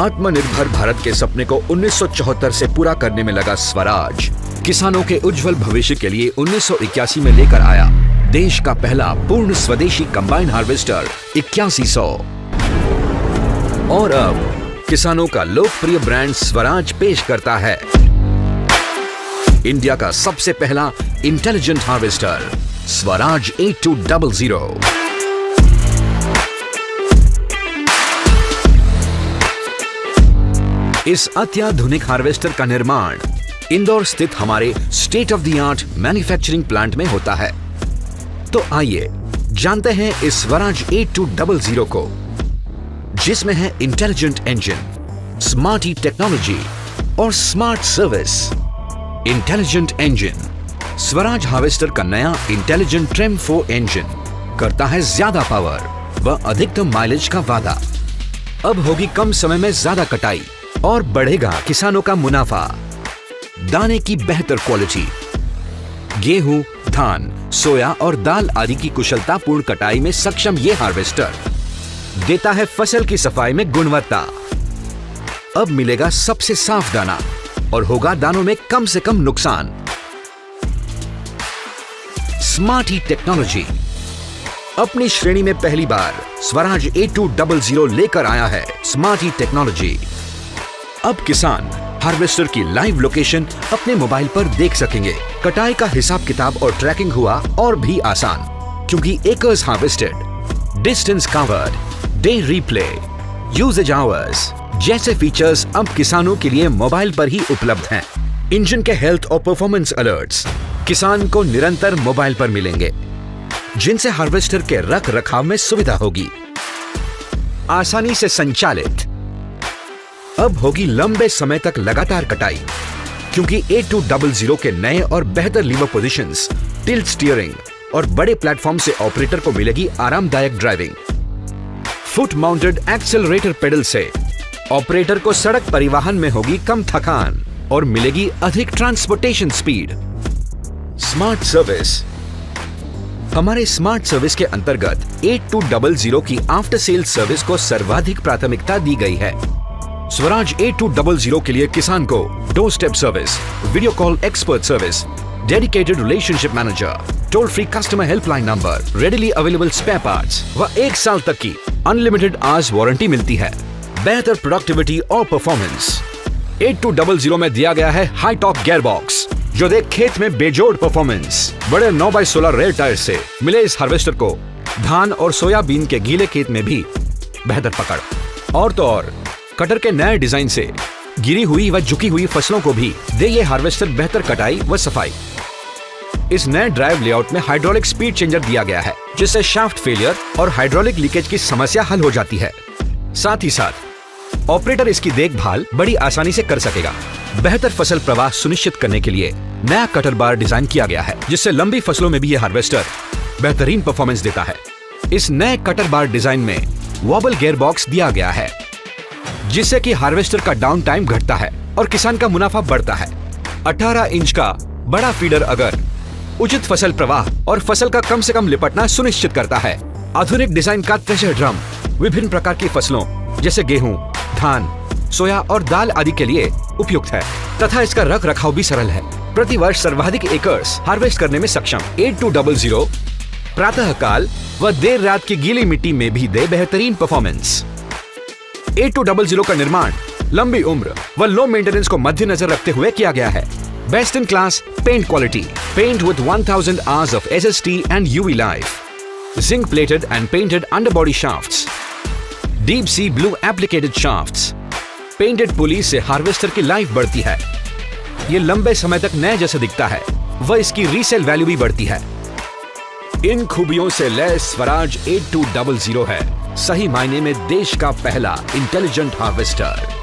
आत्मनिर्भर भारत के सपने को 1974 से पूरा करने में लगा स्वराज किसानों के उज्जवल भविष्य के लिए 1981 में लेकर आया देश का पहला पूर्ण स्वदेशी कंबाइन हार्वेस्टर 8100। और अब किसानों का लोकप्रिय ब्रांड स्वराज पेश करता है इंडिया का सबसे पहला इंटेलिजेंट हार्वेस्टर स्वराज 8200। इस अत्याधुनिक हार्वेस्टर का निर्माण इंदौर स्थित हमारे state of the art manufacturing plant में होता है। तो आइए जानते हैं इस स्वराज 8200 को, जिसमें है इंटेलिजेंट इंजन, स्मार्टी टेक्नोलॉजी और smart service. Intelligent engine Swaraj harvester का नया इंटेलिजेंट ट्रिम 4 इंजन करता है ज्यादा पावर व अधिकतम माइलेज का वादा। अब होगी कम समय में ज्यादा कटाई और बढ़ेगा किसानों का मुनाफा। दाने की बेहतर क्वालिटी, गेहूं, धान, सोया और दाल आदि की कुशलतापूर्ण कटाई में सक्षम ये हार्वेस्टर देता है फसल की सफाई में गुणवत्ता। अब मिलेगा सबसे साफ दाना और होगा दानों में कम से कम नुकसान। स्मार्टी टेक्नोलॉजी अपनी श्रेणी में पहली बार स्वराज 8200 लेकर आया है स्मार्टी टेक्नोलॉजी। अब किसान हार्वेस्टर की लाइव लोकेशन अपने मोबाइल पर देख सकेंगे। कटाई का हिसाब किताब और ट्रैकिंग हुआ और भी आसान, क्योंकि acres harvested, distance covered, day replay, usages hours जैसे फीचर्स अब किसानों के लिए मोबाइल पर ही उपलब्ध हैं। इंजन के हेल्थ और परफॉर्मेंस अलर्ट्स किसान को निरंतर मोबाइल पर मिलेंगे, जिनसे हार्वेस्टर के रख रखाव में सुविधा होगी। आसानी से संचालित अब होगी लंबे समय तक लगातार कटाई, क्योंकि 8200 के नए और बेहतर लीवर पोजीशंस, टिल्ट स्टीयरिंग और बड़े प्लेटफॉर्म से ऑपरेटर को मिलेगी आरामदायक driving. Foot mounted accelerator pedal से ऑपरेटर को सड़क परिवहन में होगी कम थकान और मिलेगी अधिक ट्रांसपोर्टेशन स्पीड। स्मार्ट सर्विस हमारे स्मार्ट सर्विस के अंतर्गत 8200 की आफ्टर सेल सर्विस को सर्वाधिक प्राथमिकता दी गई है। स्वराज 8200 के लिए किसान को door step service, video call expert service, dedicated relationship manager, toll free customer helpline number, readily available spare parts व 1 साल तक की अनलिमिटेड आवर्स वारंटी मिलती है। बेहतर प्रोडक्टिविटी और परफॉर्मेंस 8200 में दिया गया है हाई टॉप गियर बॉक्स, जो दे खेत में बेजोड़ परफॉर्मेंस। बड़े 9x16 रेल टायर से मिले इस हार्वेस्टर को धान और सोयाबीन के गीले खेत में भी बेहतर पकड़। और तो और कटर के नए डिजाइन से गिरी हुई व झुकी हुई फसलों को भी दे ये हार्वेस्टर बेहतर कटाई व सफाई। इस नए ड्राइव लेआउट में हाइड्रोलिक स्पीड चेंजर दिया गया है, जिससे शाफ्ट फेलियर और हाइड्रोलिक लीकेज की समस्या हल हो जाती है। साथ ही साथ ऑपरेटर इसकी देखभाल बड़ी आसानी से कर सकेगा। बेहतर फसल प्रवाह सुनिश्चित करने के लिए नया कटर बार डिजाइन किया गया है, जिससे लंबी फसलों में भी यह हार्वेस्टर बेहतरीन परफॉर्मेंस देता है। इस नए कटर बार डिजाइन में वॉबल गियर बॉक्स दिया गया है, जिससे कि हार्वेस्टर का डाउन टाइम घटता है और किसान का मुनाफा बढ़ता है। 18 इंच का बड़ा फीडर अगर उचित फसल प्रवाह और फसल का कम से कम लिपटना सुनिश्चित करता है। आधुनिक डिजाइन का थ्रेशर ड्रम विभिन्न प्रकार की फसलों जैसे गेहूं, धान, सोया और दाल आदि के लिए उपयुक्त है तथा इसका रख रखाव भी सरल है। प्रति वर्ष सर्वाधिक एकर्स हार्वेस्ट करने में सक्षम 8200 प्रातः काल व देर रात की गीली मिट्टी में भी दे बेहतरीन परफॉर्मेंस। 8200 का निर्माण लंबी उम्र व लो मेंटेनेंस को मद्देनजर रखते हुए किया गया है। Best in class paint quality, paint with 1000 hours of SST and UV life, zinc plated and painted underbody shafts, deep sea blue applicated shafts, painted pulley से हार्वेस्टर की लाइफ बढ़ती है। ये लंबे समय तक नए जैसा दिखता है व इसकी रीसेल वैल्यू भी बढ़ती है। इन खूबियों से लैस स्वराज 8200 है सही मायने में देश का पहला इंटेलिजेंट हार्वेस्टर।